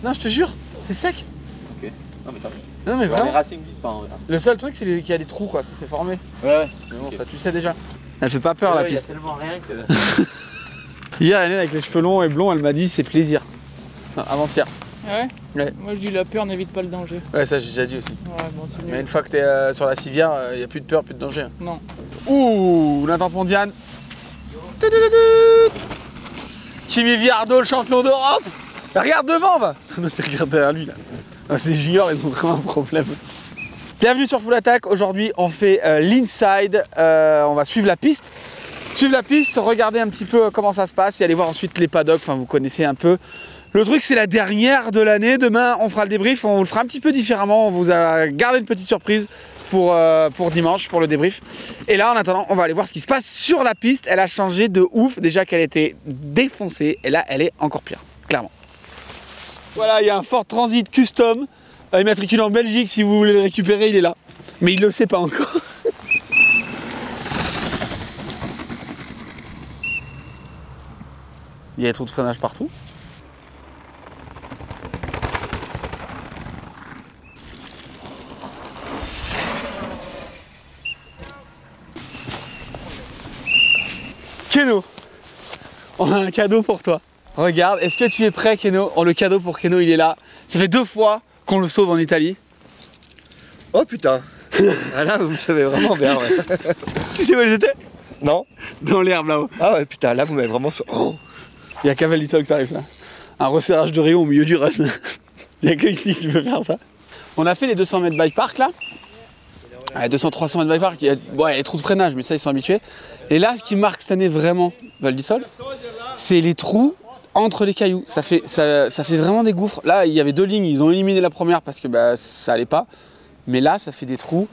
Non, je te jure, c'est sec. Ok. Non mais t'as vu. Non mais vraiment. Les racing glissent pas en vrai. Le seul truc c'est qu'il y a des trous quoi, ça s'est formé. Ouais. Mais bon, ça tu sais déjà. Elle fait pas peur la piste. Il y a tellement rien que... Hier, elle est avec les cheveux longs et blonds, elle m'a dit c'est plaisir. Non, avant-hier. Ouais. Ouais. Moi je dis la peur n'évite pas le danger. Ouais, ça j'ai déjà dit aussi. Ouais, bon, c'est Mais mieux. une fois que t'es sur la civière, il n'y a plus de peur, plus de danger. Non. Ouh, Nathan Pondiane. Kimi Viardo, le champion d'Europe. Regarde devant, va. Non, tu regardes derrière lui là. Ah, ces juniors, ils ont vraiment un problème. Bienvenue sur Full Attack. Aujourd'hui, on fait l'inside. On va suivre la piste. Regarder un petit peu comment ça se passe et aller voir ensuite les paddocks. Enfin, vous connaissez un peu. Le truc, c'est la dernière de l'année. Demain, on fera le débrief. On le fera un petit peu différemment. On vous a gardé une petite surprise pour dimanche, pour le débrief. Et là, en attendant, on va aller voir ce qui se passe sur la piste. Elle a changé de ouf. Déjà qu'elle était défoncée. Et là, elle est encore pire, clairement. Voilà, il y a un Ford Transit Custom. Immatriculé en Belgique. Si vous voulez le récupérer, il est là. Mais il ne le sait pas encore. Il y a des trous de freinage partout. Keno, on a un cadeau pour toi. Regarde, est-ce que tu es prêt, Keno? Oh, le cadeau pour Keno, il est là. Ça fait 2 fois qu'on le sauve en Italie. Oh putain. Ah là, vous me savez vraiment bien, ouais. Tu sais où ils étaient? Non. Dans l'herbe là-haut. Ah ouais, putain, là, vous m'avez vraiment... Oh. Il n'y a qu'à Valdisol que ça arrive, ça. Un resserrage de rayon au milieu du run. Il n'y a que ici que tu peux faire ça. On a fait les 200 mètres bike park là. 200-300 mètres bike park, il y a les trous de freinage, mais ça ils sont habitués. Et là, ce qui marque cette année vraiment Valdisol, c'est les trous entre les cailloux. Ça fait vraiment des gouffres. Là, il y avait 2 lignes, ils ont éliminé la première parce que ça allait pas. Mais là, ça fait des trous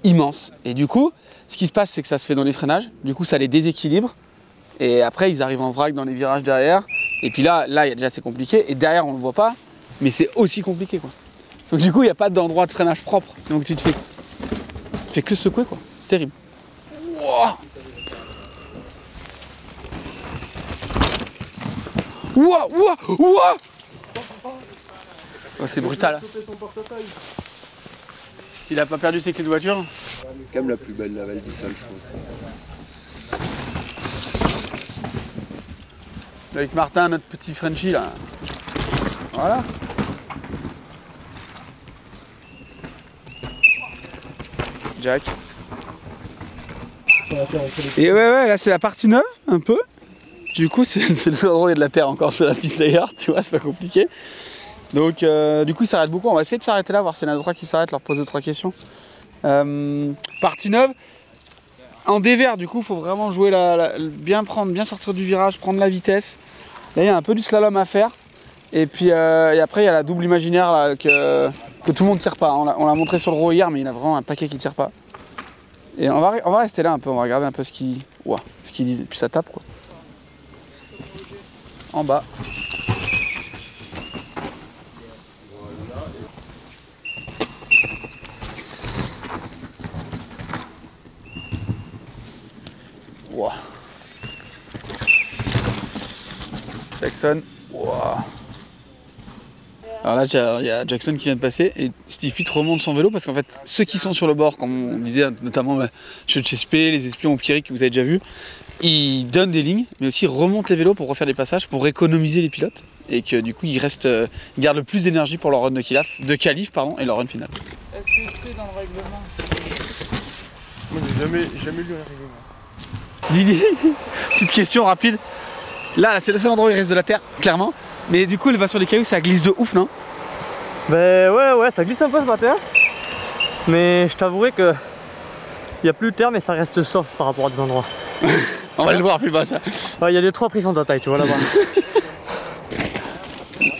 immenses. Et du coup, ce qui se passe, c'est que ça se fait dans les freinages. Du coup, ça les déséquilibre. Et après, ils arrivent en vrac dans les virages derrière. Et puis là, il y a déjà c'est compliqué. Et derrière, on le voit pas, mais c'est aussi compliqué quoi. Donc du coup, il n'y a pas d'endroit de freinage propre. Donc tu te fais que secouer quoi. C'est terrible. Wouah, wouah, wouah, wouah. Oh, c'est brutal. S'il a pas perdu ses clés de voiture. C'est quand même la plus belle, la Valdisol, je trouve. Avec Martin, notre petit Frenchie là. Voilà. Jack. Et ouais, là c'est la partie neuve, un peu. Du coup, c'est le seul endroit où il y a de la terre encore sur la piste d'ailleurs, tu vois, c'est pas compliqué. Donc, du coup, ils s'arrêtent beaucoup. On va essayer de s'arrêter là, voir s'il y en a 3 qui s'arrêtent, leur poser 3 questions. Partie neuve. En dévers, du coup, il faut vraiment jouer bien sortir du virage, prendre la vitesse. Là, il y a un peu du slalom à faire. Et puis, et après, il y a la double imaginaire là, que tout le monde ne tire pas. On l'a montré sur le row hier, mais il y en a vraiment un paquet qui ne tire pas. Et on va rester là un peu, on va regarder un peu ce qu'ils disent. Et puis ça tape quoi. En bas. Wow. Jackson. Wow. Alors là, il y a Jackson qui vient de passer et Steve Pitt remonte son vélo parce qu'en fait, ceux qui sont sur le bord, comme on disait, notamment chez CSP, les espions au Pierrick que vous avez déjà vu, ils donnent des lignes, mais aussi remontent les vélos pour refaire des passages, pour économiser les pilotes et que du coup, ils gardent le plus d'énergie pour leur run de qualif et leur run final. Est-ce que c'est dans le règlement? Moi, j'ai jamais lu un règlement. Didi, petite question rapide. Là, c'est le seul endroit où il reste de la terre, clairement. Mais du coup, elle va sur les cailloux, ça glisse de ouf, non? Ben ouais, ça glisse un peu ce matin. Mais je t'avouerai que il n'y a plus de terre, mais ça reste soft par rapport à des endroits. On va le voir plus bas, ça. Ouais, il y a des 3 prix de taille, tu vois là-bas.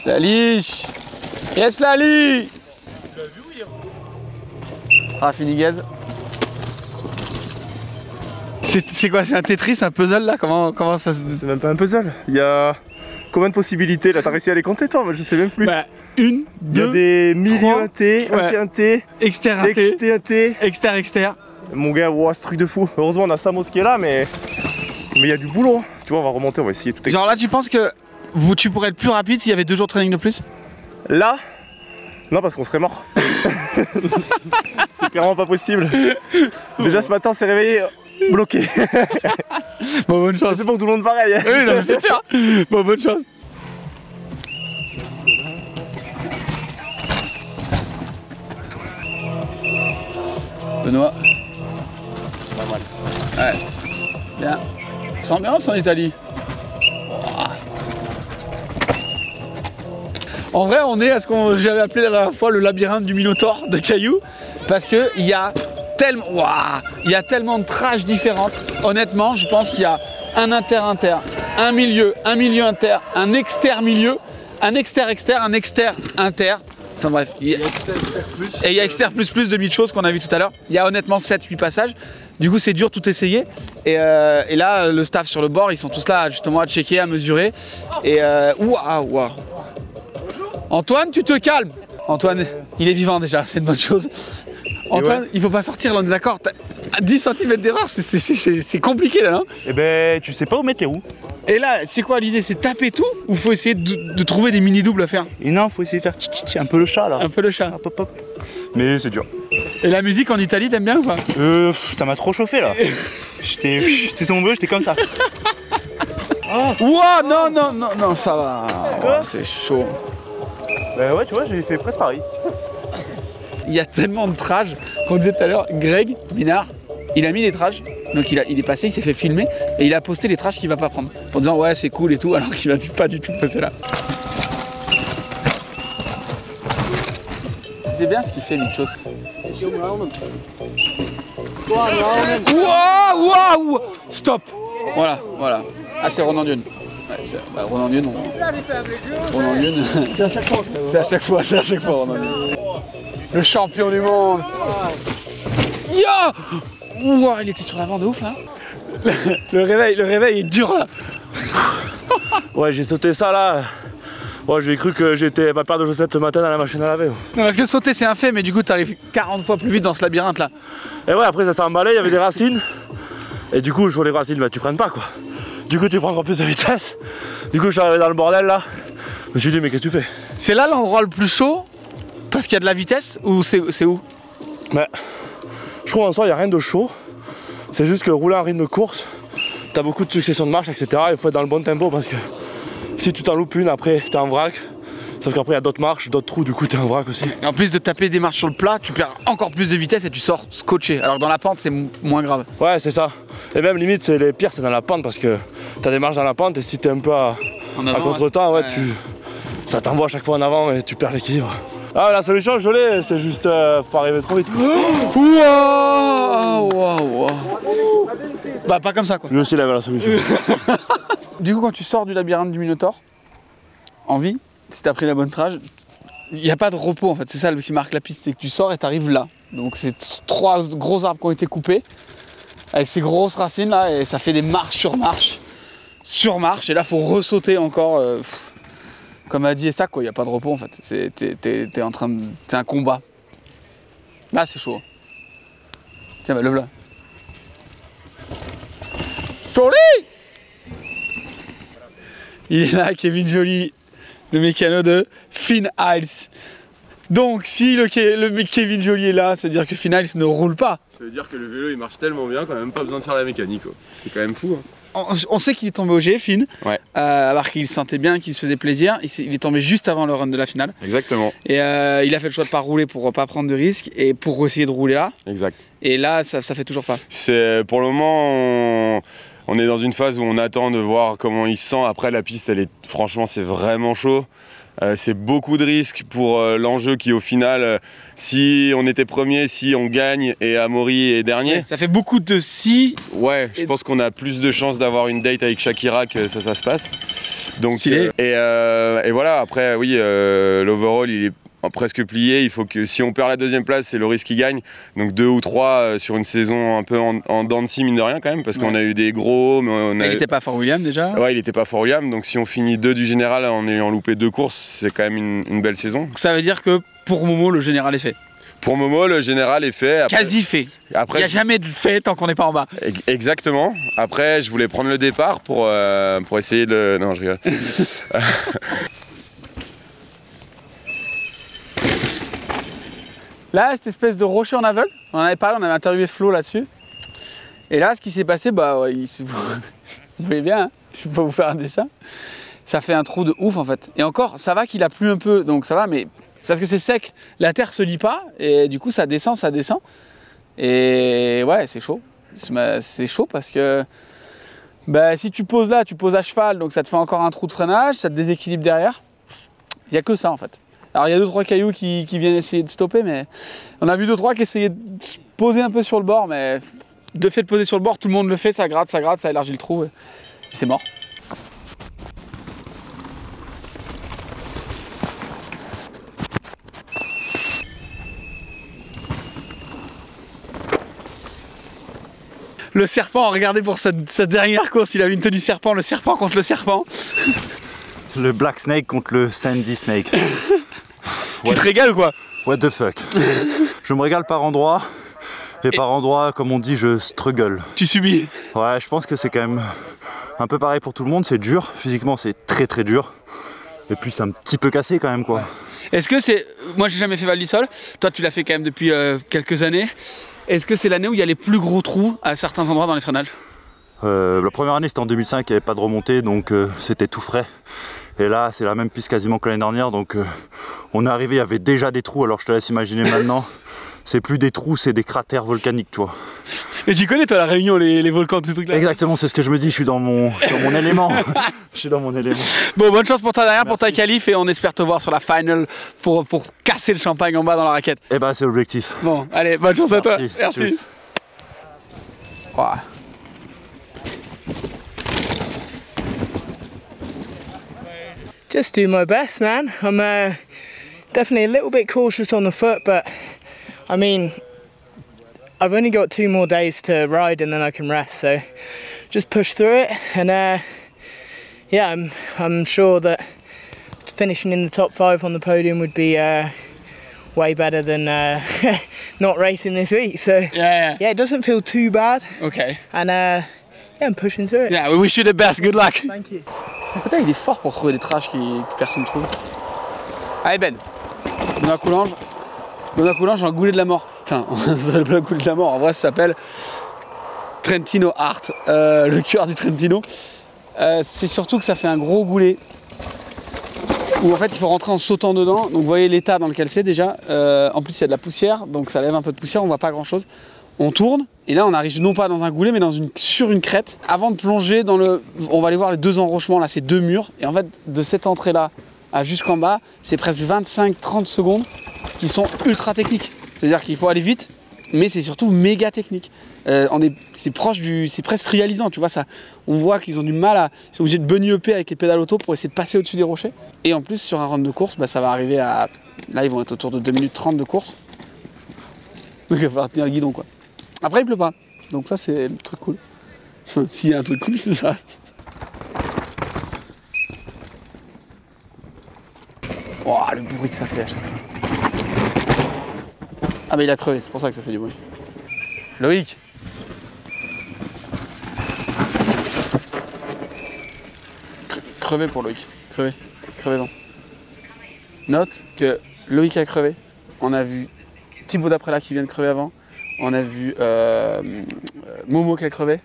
La liche. Yes, Lali. Ah, Finiguez. C'est quoi? C'est un Tetris, un puzzle là? Comment ça se... C'est même pas un puzzle. Il y a combien de possibilités là? T'as réussi à les compter toi? Moi je sais même plus. Bah, 1, 2, il y a des milieux inté, ouais. inté, exter, inté, exter. Mon gars, wow, ce truc de fou. Heureusement on a Samos qui est là, mais il y a du boulot. Tu vois, on va remonter, on va essayer tout. Genre là, tu penses que tu pourrais être plus rapide s'il y avait 2 jours de training de plus? Là, non, parce qu'on serait mort. C'est clairement pas possible. Déjà ce matin, on s'est réveillé bloqué. Bon, bonne chance. C'est pour tout le monde pareil. Oui, non, mais c'est sûr. Bon, bonne chance. Benoît. Ouais. Bien. C'est ambiance en Italie. En vrai, on est à ce que j'avais appelé la dernière fois le labyrinthe du Minotaure de cailloux, parce que il y a tellement, il y a tellement de trash différentes. Honnêtement, je pense qu'il y a un inter-inter, un milieu inter, un exter-milieu, un exter-exter, un exter-inter. Enfin bref, et il y a exter plus demi-chose qu'on a vu tout à l'heure. Il y a honnêtement 7-8 passages. Du coup, c'est dur tout essayer. Et là, le staff sur le bord, ils sont tous là justement à checker, à mesurer. Et ouah. Antoine, tu te calmes. Antoine, il est vivant déjà, c'est une bonne chose. Antoine, ouais. Il faut pas sortir là, on est d'accord. À 10 cm d'erreur, c'est compliqué là, non? Eh ben, tu sais pas où mettre les roues. Et là, c'est quoi l'idée? C'est taper tout ou faut essayer de trouver des mini-doubles à faire? Et non, faut essayer de faire un peu le chat là. Un peu le chat. Hop, hop, hop. Mais c'est dur. Et la musique en Italie, t'aimes bien ou pas? Ça m'a trop chauffé là. J'étais sombreux, j'étais comme ça. Ouah, non, ça va. Oh, c'est chaud. Bah ouais, tu vois, j'ai fait presque pareil. Il y a tellement de trash qu'on disait tout à l'heure. Greg Minard, il a mis les trash, donc il est passé, il s'est fait filmer et il a posté les trash qu'il va pas prendre en disant ouais c'est cool et tout, alors qu'il va pas du tout passer là. C'est bien ce qu'il fait Mitchos. Waouh, stop. Voilà. Ah c'est Ronan Dion. Ouais, Ronan Dion. Ronan Dion. C'est à chaque fois Ronan Dion. Le champion du monde. Ouah, il était sur l'avant de ouf là. Le réveil est dur là. Ouais, j'ai sauté ça là. Ouais, j'ai cru que j'étais ma paire de chaussettes ce matin dans la machine à laver. Non, parce que sauter c'est un fait, mais du coup t'arrives 40 fois plus vite dans ce labyrinthe là. Et ouais, après ça s'est emballé, il y avait des racines. Et du coup, sur les racines, bah tu freines pas quoi. Du coup, tu prends encore plus de vitesse. Du coup, je suis arrivé dans le bordel là. Je me suis dit, mais qu'est-ce que tu fais? C'est là l'endroit le plus chaud parce qu'il y a de la vitesse ou c'est où? Bah, je trouve en soi, il n'y a rien de chaud. C'est juste que rouler en rythme de course, t'as beaucoup de succession de marches, etc. Il faut être dans le bon tempo parce que si tu t'en loupes une, après t'es en vrac. Sauf qu'après il y a d'autres marches, d'autres trous, du coup t'es en vrac aussi. Et en plus de taper des marches sur le plat, tu perds encore plus de vitesse et tu sors scotché. Alors que dans la pente c'est moins grave. Ouais, c'est ça. Et même limite, c'est les pires, c'est dans la pente parce que t'as des marches dans la pente et si t'es un peu à contre-temps, ouais, ça t'envoie à chaque fois en avant et tu perds l'équilibre. Ah, la solution, je l'ai, c'est juste faut arriver trop vite. Wow. Bah pas comme ça quoi. Lui aussi il avait la solution. Du coup quand tu sors du labyrinthe du Minotaure, en vie, si t'as pris la bonne trage, il n'y a pas de repos en fait, c'est ça qui marque la piste, c'est que tu sors et t'arrives là. Donc c'est 3 gros arbres qui ont été coupés, avec ces grosses racines là, et ça fait des marches sur marche, et là faut ressauter encore. Comme a dit Estac, quoi, il n'y a pas de repos en fait. T'es en train de. C'est un combat. Là c'est chaud. Tiens, bah lève-la. Jolie! Il est là, Kevin Joly, le mécano de Finn Hiles. Donc si le Kevin Joly est là, c'est-à-dire que Finn Hiles ne roule pas. Ça veut dire que le vélo il marche tellement bien qu'on n'a même pas besoin de faire la mécanique. C'est quand même fou. Hein. On sait qu'il est tombé au G, Finn, ouais. Alors qu'il se sentait bien, qu'il se faisait plaisir. Il est tombé juste avant le run de la finale. Exactement. Et il a fait le choix de ne pas rouler pour ne pas prendre de risques et pour essayer de rouler là. Exact. Et là, ça fait toujours pas. Pour le moment, on est dans une phase où on attend de voir comment il se sent. Après, la piste, franchement, c'est vraiment chaud. C'est beaucoup de risques pour l'enjeu qui au final, si on était premier, si on gagne et Amaury est dernier. Ouais, ça fait beaucoup de si. Ouais, je pense qu'on a plus de chances d'avoir une date avec Shakira que ça se passe. Donc, et voilà, après oui, l'overall il est presque plié. Il faut que si on perd la 2e place, c'est le risque qui gagne. Donc 2 ou 3 sur une saison un peu en dents de scie, mine de rien quand même, parce qu'on a eu des gros. Mais il n'était pas Fort William déjà. Ouais, il n'était pas Fort William. Donc si on finit 2 du général en ayant loupé 2 courses, c'est quand même une belle saison. Ça veut dire que pour Momo, le général est fait. Pour Momo, le général est fait. Après, quasi fait. Il n'y a jamais de fait tant qu'on n'est pas en bas. Exactement. Après, je voulais prendre le départ pour essayer de. Non, je rigole. Là, cette espèce de rocher en aveugle, on en avait parlé, on avait interviewé Flo là-dessus. Et là, ce qui s'est passé, bah, vous voyez bien, hein, je vais pas vous faire un dessin. Ça fait un trou de ouf en fait. Et encore, ça va qu'il a plu un peu, donc ça va, mais c'est parce que c'est sec. La terre se lie pas, et du coup, ça descend. Et ouais, c'est chaud. C'est chaud parce que bah, si tu poses là, tu poses à cheval, donc ça te fait encore un trou de freinage, ça te déséquilibre derrière. Il n'y a que ça en fait. Alors il y a 2-3 cailloux qui viennent essayer de stopper, mais on a vu 2-3 qui essayaient de se poser un peu sur le bord, mais de fait de poser sur le bord, tout le monde le fait, ça gratte, ça élargit le trou, et c'est mort. Le serpent, regardez pour sa dernière course, il avait une tenue serpent, le serpent contre le serpent. Le Black Snake contre le Sandy Snake. Tu te régales ou quoi? What the fuck. Je me régale par endroits, et par endroits, comme on dit, je struggle. Tu subis? Ouais, je pense que c'est quand même un peu pareil pour tout le monde, c'est dur, physiquement c'est très très dur. Et puis c'est un petit peu cassé quand même quoi. Est-ce que c'est... Moi j'ai jamais fait Val d'Isole, toi tu l'as fait quand même depuis quelques années. Est-ce que c'est l'année où il y a les plus gros trous à certains endroits dans les freinages? La première année c'était en 2005, il n'y avait pas de remontée, donc c'était tout frais. Et là c'est la même piste quasiment que l'année dernière, donc on est arrivé, il y avait déjà des trous, alors je te laisse imaginer maintenant. C'est plus des trous, c'est des cratères volcaniques, tu vois. Et tu connais toi la Réunion, les volcans, tous ces trucs là? Exactement, c'est ce que je me dis, je suis dans mon élément. Je suis dans mon élément. Bon, bonne chance pour ta dernière, pour ta qualif, et on espère te voir sur la final pour casser le champagne en bas dans la raquette. Eh ben c'est l'objectif. Bon, allez, bonne chance à toi. Merci. Wow. Just do my best, man. I'm definitely a little bit cautious on the foot, but I mean, I've only got 2 more days to ride and then I can rest, so just push through it. And yeah, I'm sure that finishing in the top 5 on the podium would be way better than not racing this week. So yeah, it doesn't feel too bad. Okay. And yeah, I'm pushing through it. Yeah, we wish you the best. Good luck. Thank you. Écoutez, il est fort pour trouver des trashs que personne ne trouve. Allez Ben, Benoît Coulange, un goulet de la mort. Enfin, ça s'appelle pas le goulet de la mort, en vrai ça s'appelle Trentino Art, le cœur du Trentino. C'est surtout que ça fait un gros goulet où en fait il faut rentrer en sautant dedans. Donc vous voyez l'état dans lequel c'est déjà. En plus il y a de la poussière, donc ça lève un peu de poussière, on voit pas grand chose. On tourne et là on arrive non pas dans un goulet mais sur une crête. Avant de plonger dans le... On va aller voir les 2 enrochements là, c'est 2 murs. Et en fait de cette entrée là à jusqu'en bas, c'est presque 25-30 secondes qui sont ultra techniques. C'est-à-dire qu'il faut aller vite, mais c'est surtout méga technique. C'est presque réalisant, tu vois ça. On voit qu'ils ont du mal ils sont obligés de bunny upper avec les pédales auto pour essayer de passer au-dessus des rochers. Et en plus sur un round de course, bah, ça va arriver à... Là ils vont être autour de 2 minutes 30 de course. Donc il va falloir tenir le guidon quoi. Après il pleut pas, donc ça c'est le truc cool. S'il y a un truc cool c'est ça. Oh, le bruit que ça fait à chaque fois. Ah mais il a crevé, c'est pour ça que ça fait du bruit. Loïc. Crevé pour Loïc. Crevé-en. Note que Loïc a crevé. On a vu Thibaut Daprella qui vient de crever avant. On a vu Momo qui a crevé.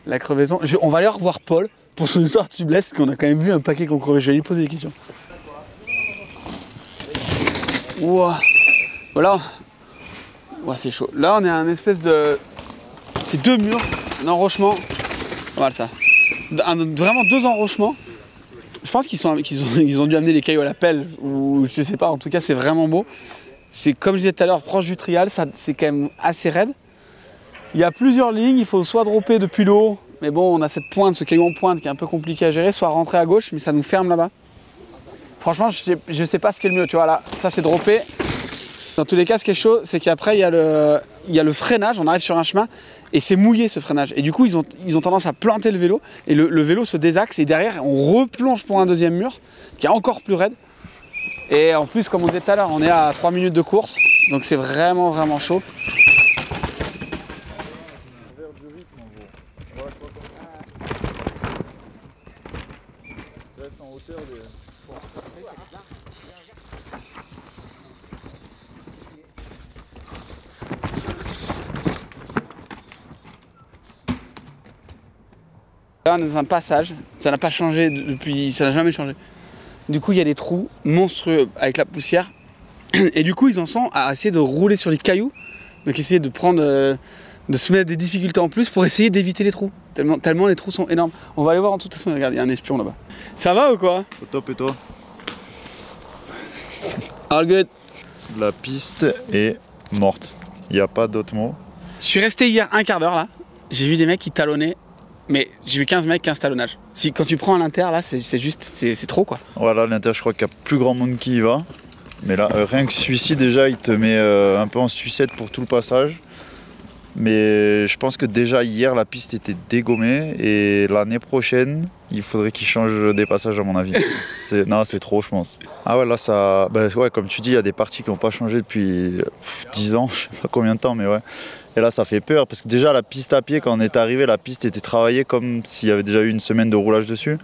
La crevaison. On va aller revoir Paul pour son histoire de sublesse, parce qu'on a quand même vu un paquet qu'on crevait. Je vais lui poser des questions. Ouah. Voilà. Ouais, c'est chaud. Là, on est à un espèce de... C'est 2 murs, un enrochement. Voilà ça. Vraiment 2 enrochements. Je pense qu'ils ont dû amener les cailloux à la pelle, ou je sais pas. En tout cas, c'est vraiment beau. C'est comme je disais tout à l'heure, proche du trial, c'est quand même assez raide. Il y a plusieurs lignes, il faut soit dropper depuis le haut, mais bon, on a cette pointe, ce caillou en pointe qui est un peu compliqué à gérer, soit rentrer à gauche, mais ça nous ferme là-bas. Franchement, je sais pas ce qui est le mieux, tu vois, là, ça c'est dropper. Dans tous les cas, ce qui est chaud, c'est qu'après, il y a le freinage, on arrive sur un chemin, et c'est mouillé ce freinage. Et du coup, ils ont tendance à planter le vélo, et le vélo se désaxe, et derrière, on replonge pour un deuxième mur, qui est encore plus raide. Et en plus, comme on disait tout à l'heure, on est à 3 minutes de course, donc c'est vraiment, vraiment chaud. Là, on est dans un passage, ça n'a pas changé depuis, ça n'a jamais changé. Du coup, il y a des trous monstrueux avec la poussière. Et du coup, ils en sont à essayer de rouler sur les cailloux. Donc, essayer de prendre, de se mettre des difficultés en plus pour essayer d'éviter les trous. Tellement les trous sont énormes. On va aller voir en toute façon, regarde, il y a un espion là-bas. Ça va ou quoi? Au top et toi? All good. La piste est morte. Il n'y a pas d'autre mot. Je suis resté hier un quart d'heure là. J'ai vu des mecs qui talonnaient. Mais j'ai vu 15 mecs, 15 talonnages. Si, quand tu prends à l'inter, là, c'est juste, c'est trop quoi. Voilà, l'Inter, je crois qu'il y a plus grand monde qui y va. Mais là, rien que celui-ci, déjà, il te met un peu en sucette pour tout le passage. Mais je pense que déjà hier, la piste était dégommée. Et l'année prochaine, il faudrait qu'ils changent des passages, à mon avis. Non, c'est trop, je pense. Ah ouais, là, ça. Bah, ouais, comme tu dis, il y a des parties qui n'ont pas changé depuis 10 ans, je sais pas combien de temps, mais ouais. Et là, ça fait peur parce que déjà, la piste à pied, quand on est arrivé, la piste était travaillée comme s'il y avait déjà eu une semaine de roulage dessus.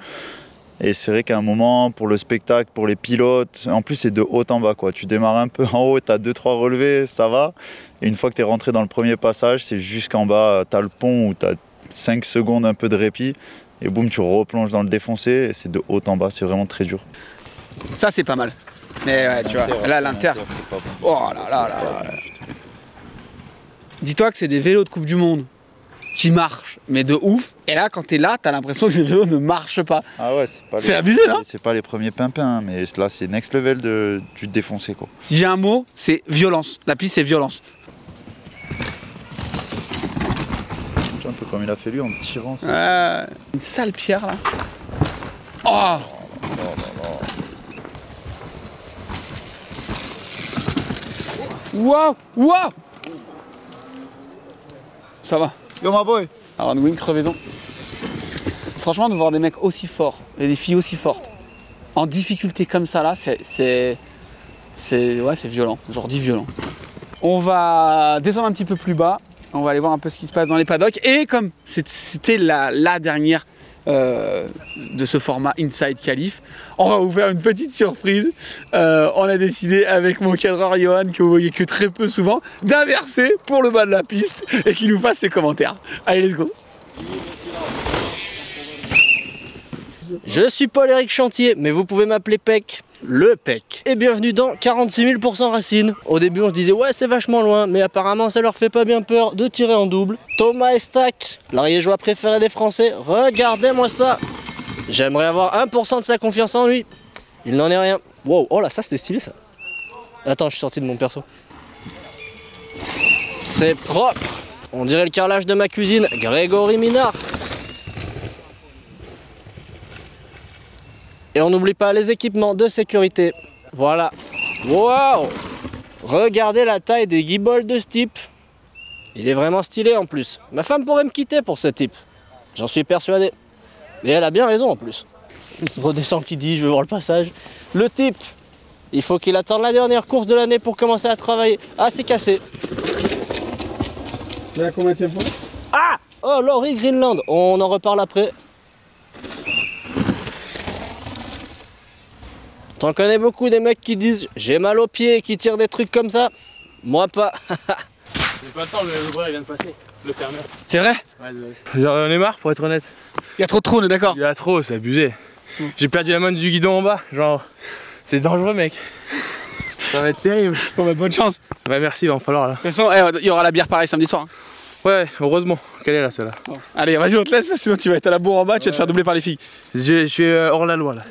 Et c'est vrai qu'à un moment, pour le spectacle, pour les pilotes, en plus, c'est de haut en bas, quoi. Tu démarres un peu en haut, tu as 2-3 relevés, ça va. Et une fois que tu es rentré dans le premier passage, c'est jusqu'en bas, tu as le pont où tu as 5 secondes un peu de répit. Et boum, tu replonges dans le défoncé. Et c'est de haut en bas, c'est vraiment très dur. Ça, c'est pas mal. Mais ouais, tu vois, là, l'Inter. Oh là là là là. Dis-toi que c'est des vélos de Coupe du Monde qui marchent, mais de ouf. Et là, quand t'es là, t'as l'impression que les vélos ne marchent pas. Ah ouais, c'est abusé, non? C'est pas les premiers pimpins, mais là, c'est next level du défoncé, quoi. Si j'ai un mot, c'est violence. La piste, c'est violence. Un peu comme il a fait lui en tirant. Une sale pierre, là. Oh! Wow! Wow! Ça va. Yo my boy. Roundwing, crevaison. Franchement, de voir des mecs aussi forts et des filles aussi fortes en difficulté comme ça là, c'est violent. Aujourd'hui violent. On va descendre un petit peu plus bas. On va aller voir un peu ce qui se passe dans les paddocks. Et comme c'était la dernière de ce format Inside Qualif, on va vous faire une petite surprise. On a décidé avec mon cadreur Johan, que vous voyez que très peu souvent, d'inverser pour le bas de la piste et qu'il nous fasse ses commentaires. Allez, let's go. Je suis Paul-Éric Chantier, mais vous pouvez m'appeler Pec, le Pec. Et bienvenue dans 46 000% Racine. Au début on se disait ouais c'est vachement loin, mais apparemment ça leur fait pas bien peur de tirer en double. Thomas Estac, l'ariégeois préféré des Français, regardez-moi ça. J'aimerais avoir 1% de sa confiance en lui. Il n'en est rien. Wow, oh là ça c'était stylé ça. Attends, je suis sorti de mon perso. C'est propre. On dirait le carrelage de ma cuisine, Grégory Minard. Et on n'oublie pas les équipements de sécurité. Voilà. Waouh! Regardez la taille des guibolles de ce type. Il est vraiment stylé en plus. Ma femme pourrait me quitter pour ce type. J'en suis persuadé. Et elle a bien raison en plus. Je redescends qui dit, je veux voir le passage. Le type, il faut qu'il attende la dernière course de l'année pour commencer à travailler. Ah, c'est cassé. C'est la combienième fois? Ah! Oh, Laurie Greenland. On en reparle après. T'en connais beaucoup des mecs qui disent j'ai mal aux pieds et qui tirent des trucs comme ça. Moi pas. J'ai pas le temps, le bras il vient de passer, le fermeur. C'est vrai? Ouais, j'en ai marre pour être honnête. Il y a trop de trous, on est d'accord? Il y a trop, c'est abusé. J'ai perdu la main du guidon en bas, genre c'est dangereux mec. Ça va être terrible. Bon bah bonne chance. Bah merci, il va en falloir là. De toute façon, il y aura la bière pareil samedi soir. Hein. Ouais, heureusement. Quelle est là celle-là? Bon. Allez, vas-y on te laisse, parce que sinon tu vas être à la bourre en bas, tu vas te faire doubler par les filles. Je suis hors la loi là.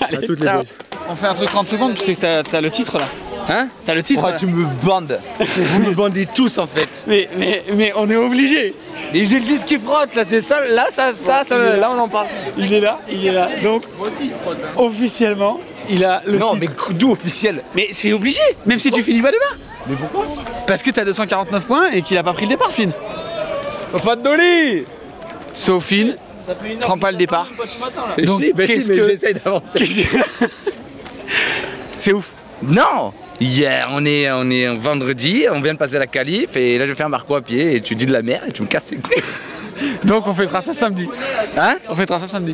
Allez, ciao. On fait un truc 30 secondes puisque t'as le titre là. Hein? T'as le titre là. Tu me bandes. Vous me bandez tous en fait. Mais on est obligé. Et j'ai le disque qui frotte là, c'est ça. Là, là on en parle. Il est là. Donc, Moi aussi il frotte. Hein. Officiellement, il a le Non, titre. mais d'où officiel? Mais c'est obligé, même si tu finis pas demain. Mais pourquoi? Parce que t'as 249 points et qu'il a pas pris le départ, Finn. Enfin, Dolly. Sauf Finn, prends pas le départ. Donc, mais j'essaye d'avancer. C'est ouf. Non. Hier, on est vendredi, on vient de passer la qualif et là je fais un marco à pied et tu dis de la merde et tu me casses les couilles. Donc on fêtera ça samedi. Hein? On fêtera ça samedi.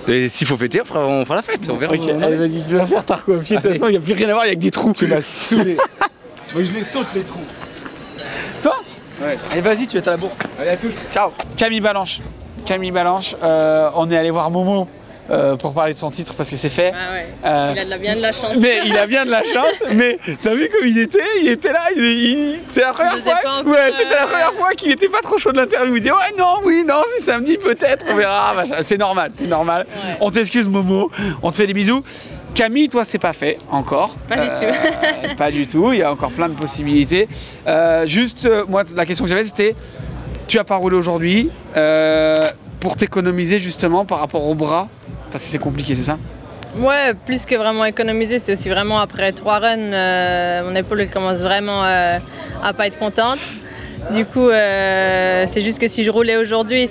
Et s'il faut fêter, on fera la fête, on verra. Ok, allez vas-y, tu vas faire Tarko à pied, de toute façon il n'y a plus rien à voir, il y a que des trous. Tu m'as saoulé. Moi je les saute les trous. Toi? Ouais. Allez vas-y, tu vas être à la bourre. Allez à tout. Ciao. Camille Balanche. Camille Balanche, on est allé voir Momo pour parler de son titre parce que c'est fait. Ah ouais. Il a bien de la chance. Mais il a bien de la chance, mais t'as vu comme il était là, c'est la première fois. Ouais, c'était la première fois qu'il était pas trop chaud de l'interview. Il disait ouais non, oui, non, c'est samedi peut-être, on verra. C'est normal, c'est normal. Ouais. On t'excuse Momo, on te fait des bisous. Camille, toi c'est pas fait encore. Pas du tout. Pas du tout, il y a encore plein de possibilités. Moi la question que j'avais c'était, tu as pas roulé aujourd'hui pour t'économiser justement par rapport au bras. Parce que c'est compliqué, c'est ça? Ouais, plus que vraiment économiser, c'est aussi vraiment après 3 runs, mon épaule elle commence vraiment à pas être contente. Du coup, c'est juste que si je roulais aujourd'hui,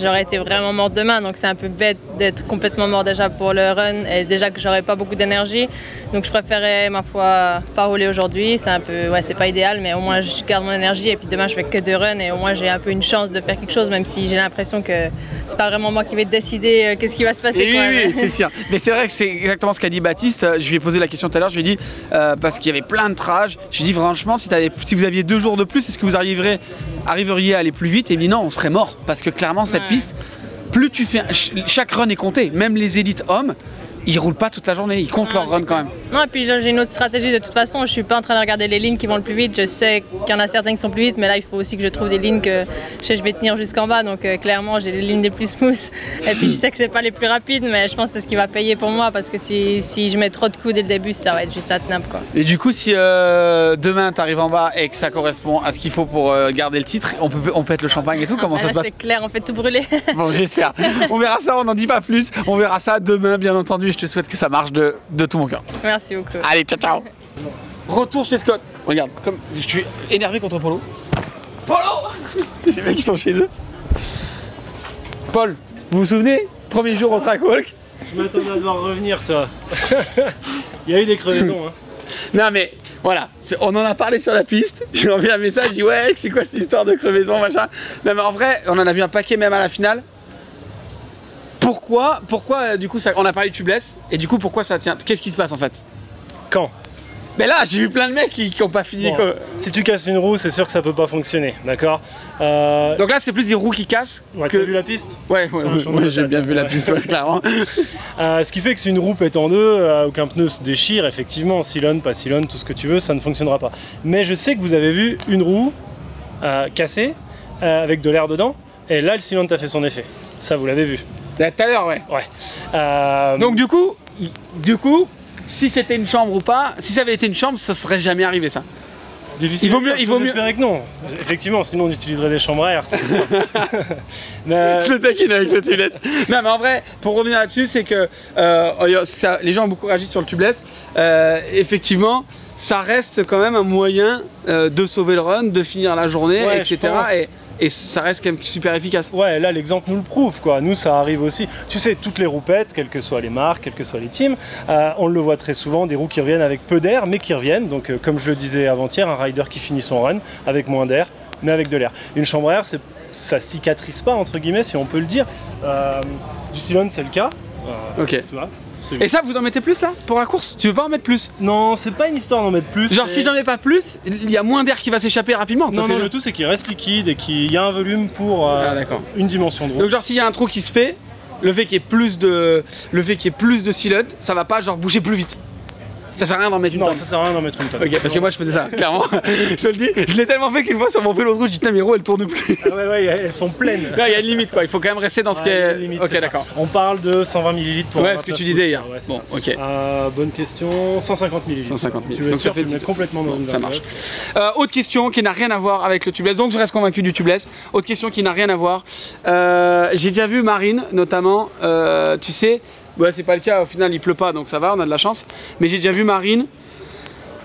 j'aurais été vraiment morte demain. Donc c'est un peu bête d'être complètement mort déjà pour le run et déjà que j'aurais pas beaucoup d'énergie. Donc je préférais, ma foi, pas rouler aujourd'hui. C'est un peu, ouais, c'est pas idéal, mais au moins je garde mon énergie et puis demain je fais que 2 runs et au moins j'ai un peu une chance de faire quelque chose, même si j'ai l'impression que c'est pas vraiment moi qui vais décider qu'est-ce qui va se passer. Oui, c'est sûr. Mais c'est vrai que c'est exactement ce qu'a dit Baptiste. Je lui ai posé la question tout à l'heure. Je lui ai dit parce qu'il y avait plein de trages. Je lui ai dit franchement, si vous aviez 2 jours de plus, est-ce que vous arriveriez à aller plus vite? Et il dit non, on serait mort parce que clairement cette piste, plus tu fais, chaque run est compté, même les élites hommes ils roulent pas toute la journée, ils comptent leur run quand même. Non, et puis j'ai une autre stratégie de toute façon, je suis pas en train de regarder les lignes qui vont le plus vite, je sais qu'il y en a certaines qui sont plus vite, mais là il faut aussi que je trouve des lignes que je sais que je vais tenir jusqu'en bas, donc clairement j'ai les lignes les plus smooth, et puis je sais que c'est pas les plus rapides, mais je pense que c'est ce qui va payer pour moi, parce que si je mets trop de coups dès le début, ça va être juste intenable quoi. Et du coup si demain tu arrives en bas et que ça correspond à ce qu'il faut pour garder le titre, on peut être le champagne et tout, comment ça se passe? C'est clair, on fait tout brûler. Bon j'espère, on verra ça, on n'en dit pas plus, on verra ça demain bien entendu, je te souhaite que ça marche de tout mon cœur. Merci beaucoup. Allez, ciao ciao. Retour chez Scott. Regarde, comme je suis énervé contre Polo. Polo. Les mecs qui sont chez eux. Paul, vous vous souvenez? Premier jour au track walk. Je m'attendais à devoir revenir, toi. Il y a eu des crevaisons, hein. Non mais voilà, on en a parlé sur la piste. J'ai envoyé un message, je dis ouais, c'est quoi cette histoire de crevaison, machin. Non mais en vrai, on en a vu un paquet même à la finale. Pourquoi du coup, on a parlé de tubeless, et du coup, pourquoi ça tient? Qu'est-ce qui se passe en fait? Quand? Mais là, j'ai vu plein de mecs qui n'ont pas fini. Bon, si tu casses une roue, c'est sûr que ça peut pas fonctionner, d'accord? Donc là, c'est plus des roues qui cassent. Ouais, t'as vu la piste? Ouais, j'ai bien vu la piste, ouais, clairement. Ce qui fait que si une roue pète en deux, ou qu'un pneu se déchire, effectivement, silone, pas silone, tout ce que tu veux, ça ne fonctionnera pas. Mais je sais que vous avez vu une roue cassée, avec de l'air dedans, et là, le silone a fait son effet. Ça, vous l'avez vu. Tout à l'heure, ouais. Donc du coup, si c'était une chambre ou pas, si ça avait été une chambre, ça serait jamais arrivé ça. Difficile. Il vaut mieux espérer que non. Effectivement, sinon on utiliserait des chambres à air, c'est sûr. Mais... Je le taquine avec cette tubeless. Non mais en vrai, pour revenir là-dessus, c'est que les gens ont beaucoup réagi sur le tubeless. Effectivement, ça reste quand même un moyen de sauver le run, de finir la journée, ouais, etc. Et ça reste quand même super efficace. Ouais, là l'exemple nous le prouve quoi. Nous ça arrive aussi. Tu sais, toutes les roupettes, quelles que soient les marques, quelles que soient les teams, on le voit très souvent, des roues qui reviennent avec peu d'air, mais qui reviennent. Donc comme je le disais avant-hier, un rider qui finit son run avec moins d'air, mais avec de l'air. Une chambre à air, ça cicatrise pas entre guillemets, si on peut le dire. Du silone, c'est le cas. Ok. Tu vois. Et ça, vous en mettez plus là pour la course? Tu veux pas en mettre plus? Non, c'est pas une histoire d'en mettre plus. Genre si j'en mets pas plus, il y a moins d'air qui va s'échapper rapidement. Non, le tout c'est qu'il reste liquide et qu'il y a un volume pour une dimension de roue. Donc genre s'il y a un trou qui se fait, le fait qu'il y ait plus de silone, ça va pas genre bouger plus vite. Ça sert à rien d'en mettre une tonne. Non, ça sert à rien d'en mettre une tonne. Ok, parce que moi je faisais ça, clairement. Je le dis, je l'ai tellement fait qu'une fois sur mon vélo de route, j'ai dit putain mes roues elles tournent plus. Ah ouais, elles sont pleines. Là il y a une limite quoi, il faut quand même rester dans ce qui est. Ok, d'accord. On parle de 120 ml pour. Ouais, ce que tu disais hier. Ouais, bon, ok. Bonne question, 150 ml. 150 ml. Tu veux donc ça fait tu mets complètement dans une ça marche. Autre question qui n'a rien à voir avec le tubeless, donc je reste convaincu du tubeless. Autre question qui n'a rien à voir. J'ai déjà vu Marine notamment, tu sais, ouais, c'est pas le cas, au final il pleut pas donc ça va, on a de la chance. Mais j'ai déjà vu Marine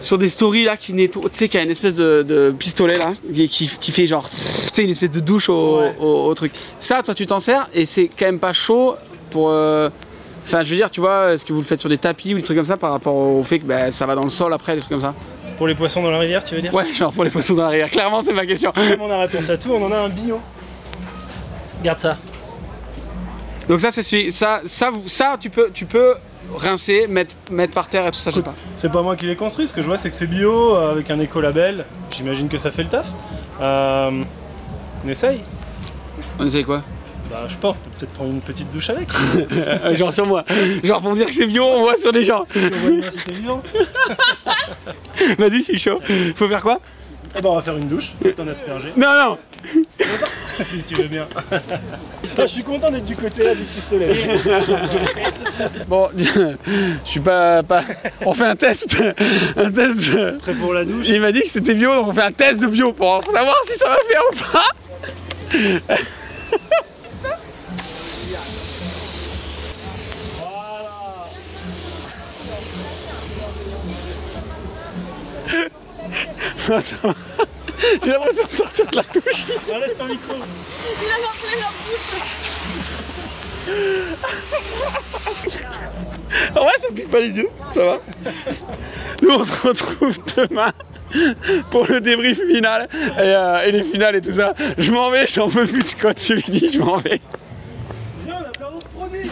sur des stories là qui nettoie, tu sais, qui a une espèce de pistolet là, qui fait genre, tu sais, une espèce de douche au truc. Ça, toi tu t'en sers et c'est quand même pas chaud pour. Enfin, je veux dire, tu vois, est-ce que vous le faites sur des tapis ou des trucs comme ça par rapport au fait que bah, ça va dans le sol après, des trucs comme ça? Pour les poissons dans la rivière, tu veux dire? Ouais, genre pour les poissons dans la rivière, clairement c'est ma question. Comme on a réponse à tout, on en a un bio. Regarde ça. Donc ça c'est celui, ça tu peux rincer, mettre par terre et tout ça, je sais pas. C'est pas moi qui l'ai construit, ce que je vois c'est que c'est bio, avec un écolabel, j'imagine que ça fait le taf. On essaye. On essaye quoi? Bah je sais pas, on peut peut-être prendre une petite douche avec. Genre sur moi. Genre pour dire que c'est bio, on voit sur les gens. C'était vivant. Vas-y, je suis chaud. Faut faire quoi? Eh ben on va faire une douche, t'en asperger. Non, non. Si tu veux bien. Je suis content d'être du côté là du pistolet. Bon, je suis pas... On fait un test. Un test. Prêt pour la douche? Il m'a dit que c'était bio, donc on fait un test de bio pour savoir si ça va faire ou pas. Attends. J'ai l'impression de sortir de la douche. Enlève ton micro. Il a rempli leur bouche. Ah ouais, ça me pique pas les yeux, ça va. Nous on se retrouve demain pour le débrief final et les finales et tout ça. Je m'en vais, j'en peux plus quand c'est fini, je m'en vais. Viens, on a plein d'autres produits.